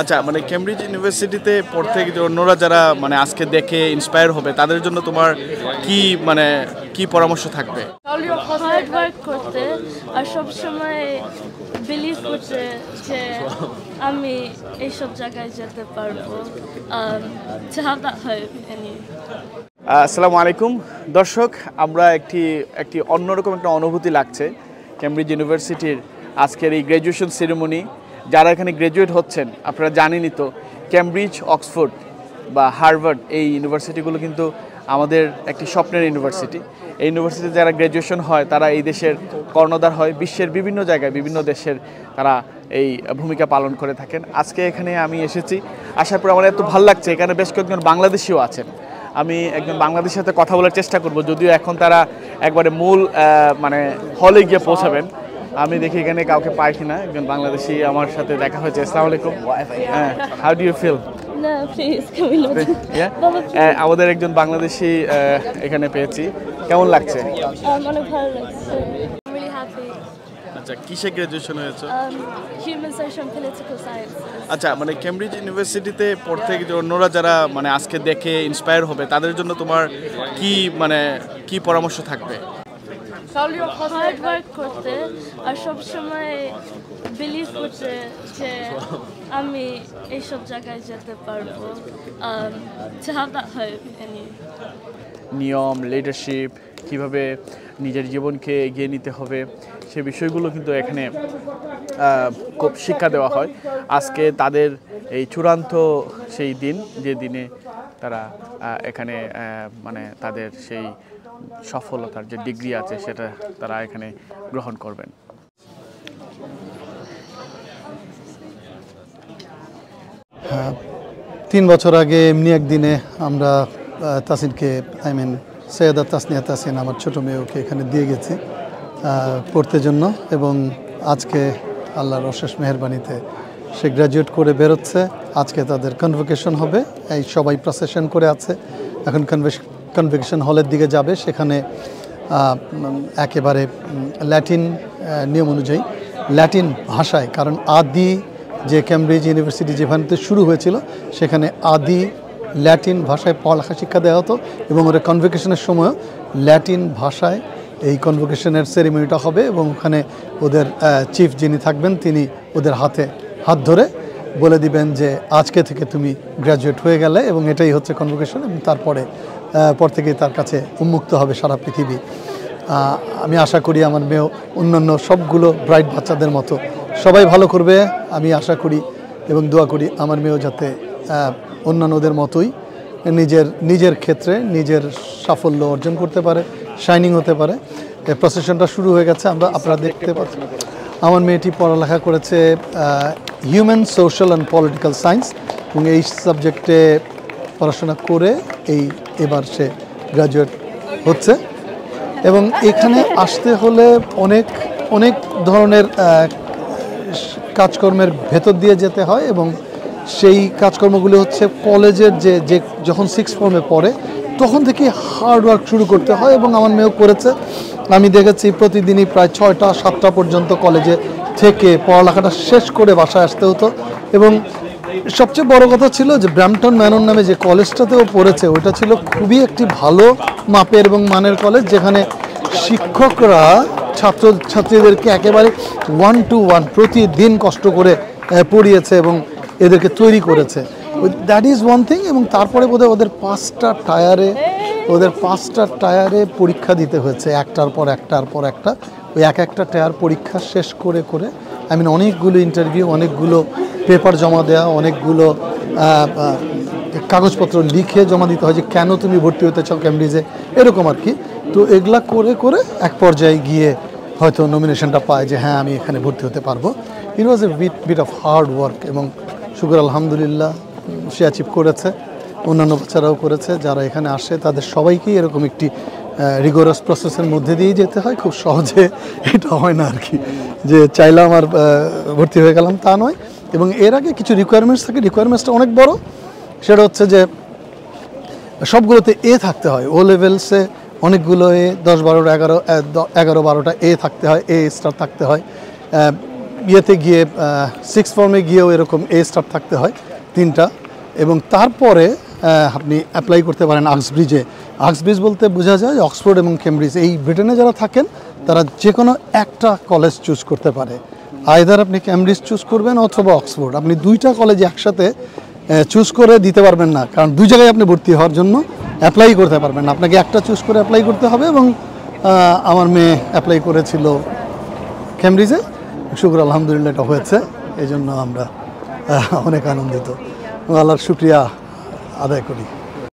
আচ্ছা, মানে কেমব্রিজ ইউনিভার্সিটিতে পড়তে গিয়ে অন্যরা যারা মানে আজকে দেখে ইন্সপায়ার হবে তাদের জন্য তোমার কি মানে কি পরামর্শ থাকবে? হার্ড ওয়ার্ক করতে আর সবসময় বিলিভ করতে যে আমি এইসব জায়গায় যেতে পারবো। To have that hope in you. আসসালামু আলাইকুম দর্শক, আমরা একটি অন্যরকম একটা অনুভূতি লাগছে কেমব্রিজ ইউনিভার্সিটির আজকের এই গ্র্যাজুয়েশন সেরেমনি। যারা এখানে গ্র্যাজুয়েট হচ্ছেন আপনারা জানেনই তো, কেমব্রিজ, অক্সফোর্ড বা হার্ভার্ড এই ইউনিভার্সিটিগুলো কিন্তু আমাদের একটি স্বপ্নের ইউনিভার্সিটি। এই ইউনিভার্সিটিতে যারা গ্র্যাজুয়েশন হয় তারা এই দেশের কর্ণধার হয়, বিশ্বের বিভিন্ন জায়গায় বিভিন্ন দেশের তারা এই ভূমিকা পালন করে থাকেন। আজকে এখানে আমি এসেছি, আসার পর আমার এত ভালো লাগছে, এখানে বেশ কয়েকজন বাংলাদেশিও আছেন। আমি একজন বাংলাদেশের সাথে কথা বলার চেষ্টা করব, যদিও এখন তারা একবারে মূল মানে হলে গিয়ে পৌঁছাবেন। আমি দেখি এখানে কাউকে পাই কিনা, একজন বাংলাদেশি আমার সাথে দেখা হয়েছে। আসসালামু আলাইকুম। How do you feel? No, please, can we not? আমাদের একজন বাংলাদেশি এখানে পেয়েছি, কেমন লাগছে? অনেক ভালো লাগছে। I'm really happy. আচ্ছা, কিসে গ্র্যাজুয়েশন হয়েছে? Human, social and political sciences. আচ্ছা, মানে কেমব্রিজ ইউনিভার্সিটিতে পড়তে গিয়ে অন্যরা যারা মানে আজকে দেখে ইন্সপায়ার হবে তাদের জন্য তোমার কি মানে কি পরামর্শ থাকবে? হার্ড ওয়ার্ক করতে আর সবসময় বিলিভ করতে যে আমি এইসব জায়গায় যেতে পারবো। To have that hope in you. নিয়ম, লিডারশিপ, কিভাবে নিজের জীবনকে এগিয়ে নিতে হবে সে বিষয়গুলো কিন্তু এখানে খুব শিক্ষা দেওয়া হয়। আজকে তাদের এই চূড়ান্ত সেই দিন, যে দিনে তারা এখানে মানে তাদের সেই সফলতার যে ডিগ্রি আছে সেটা তারা এখানে গ্রহণ করবেন। হ্যাঁ, 3 বছর আগে এমনি একদিনে আমরা তাসিনকে সৈয়দা তাসনিয়া তাসিন আমার ছোটো মেয়েকে এখানে দিয়ে গেছি পড়তে জন্য, এবং আজকে আল্লাহর অশেষ মেহেরবানিতে সে গ্র্যাজুয়েট করে বেরোচ্ছে। আজকে তাদের কনভোকেশন হবে, এই সবাই প্রসেশন করে আছে, এখন কনভোকেশন হলের দিকে যাবে। সেখানে একেবারে ল্যাটিন নিয়ম অনুযায়ী ল্যাটিন ভাষায়, কারণ আদি যে কেমব্রিজ ইউনিভার্সিটি যেখানে শুরু হয়েছিল সেখানে আদি ল্যাটিন ভাষায় পড়ালেখা শিক্ষা দেওয়া হতো, এবং ওরা কনভোকেশনের সময় ল্যাটিন ভাষায় এই কনভোকেশনের সেরিমনিটা হবে, এবং ওখানে ওদের চিফ যিনি থাকবেন তিনি ওদের হাত ধরে বলে দিবেন যে আজকে থেকে তুমি গ্র্যাজুয়েট হয়ে গেলে, এবং এটাই হচ্ছে কনভোকেশন। এবং পর থেকেই তার কাছে উন্মুক্ত হবে সারা পৃথিবী। আমি আশা করি আমার মেয়েও অন্যান্য সবগুলো ব্রাইট বাচ্চাদের মতো সবাই ভালো করবে, আমি আশা করি এবং দোয়া করি আমার মেয়েও যাতে অন্যান্যদের মতোই নিজের ক্ষেত্রে নিজের সাফল্য অর্জন করতে পারে, শাইনিং হতে পারে। প্রসেশনটা শুরু হয়ে গেছে, আপনারা দেখতে পাচ্ছেন। আমার মেয়েটি পড়ালেখা করেছে human, social and political science, এবং এই সাবজেক্টে পড়াশোনা করে এবার সে গ্র্যাজুয়েট হচ্ছে। এবং এখানে আসতে হলে অনেক ধরনের কাজকর্মের ভেতর দিয়ে যেতে হয়, এবং সেই কাজকর্মগুলি হচ্ছে কলেজের যে যখন 6th ফর্মে পড়ে তখন থেকে হার্ড ওয়ার্ক শুরু করতে হয়, এবং আমার মেয়েও করেছে। আমি দেখেছি প্রতিদিনই প্রায় 6টা 7টা পর্যন্ত কলেজে থেকে পড়ালেখাটা শেষ করে বাসায় আসতে হতো। এবং সবচেয়ে বড় কথা ছিল যে ব্র্যাম্পটন ম্যানর নামে যে কলেজটাতেও পড়েছে ওইটা ছিল খুবই একটি ভালো মাপের এবং মানের কলেজ, যেখানে শিক্ষকরা ছাত্রছাত্রীদেরকে একেবারে 1-to-1 প্রতিদিন কষ্ট করে পড়িয়েছে এবং এদেরকে তৈরি করেছে। That is one thing. এবং তারপরে বোধহয় ওদের 5টা টায়ারে পরীক্ষা দিতে হয়েছে, একটার পর একটা। ওই একটা টায়ার পরীক্ষা শেষ করে অনেকগুলো ইন্টারভিউ, অনেকগুলো পেপার জমা দেওয়া, অনেকগুলো কাগজপত্র লিখে জমা দিতে হয় যে কেন তুমি ভর্তি হতে চাও কেমব্রিজে, এরকম আর কি। তো এগুলা করে এক পর্যায়ে গিয়ে হয়তো নমিনেশনটা পায় যে হ্যাঁ আমি এখানে ভর্তি হতে পারবো। It was a bit of hard work, এবং শুকর আলহামদুলিল্লাহ সে অ্যাচিভ করেছে, অন্যান্য বাচ্চারাও করেছে। যারা এখানে আসে তাদের সবাইকেই এরকম একটি রিগোরাস প্রসেসের মধ্যে দিয়েই যেতে হয়, খুব সহজে এটা হয় না আর কি যে চাইলাম আর ভর্তি হয়ে গেলাম, তা নয়। এবং এর আগে কিছু রিকোয়ারমেন্টস থাকে, রিকোয়ারমেন্টসটা অনেক বড়। সেটা হচ্ছে যে সবগুলোতে এ থাকতে হয়, ও লেভেলসে অনেকগুলো এ 10, 12, 11, 12টা এ থাকতে হয়, এ স্টার থাকতে হয়। ইয়েতে গিয়ে 6th ফর্মে গিয়েও এরকম A স্টার থাকতে হয় 3টা, এবং তারপরে আপনি অ্যাপ্লাই করতে পারেন আক্সব্রিজে। আক্সব্রিজ বলতে বোঝা যায় অক্সফোর্ড এবং কেমব্রিজ, এই ব্রিটেনে যারা থাকেন তারা যে কোনো একটা কলেজ চুজ করতে পারে। আইদার আপনি কেমব্রিজ চুজ করবেন অথবা অক্সফোর্ড, আপনি 2টা কলেজে একসাথে চুজ করে দিতে পারবেন না, কারণ 2 জায়গায় আপনি ভর্তি হওয়ার জন্য অ্যাপ্লাই করতে পারবেন না, আপনাকে একটা চুজ করে অ্যাপ্লাই করতে হবে। এবং আমার মেয়ে অ্যাপ্লাই করেছিল কেমব্রিজে, শুকর আলহামদুলিল্লাহ এটা হয়েছে, এই জন্য আমরা অনেক আনন্দিত, আল্লাহর শুকরিয়া আদায় করি।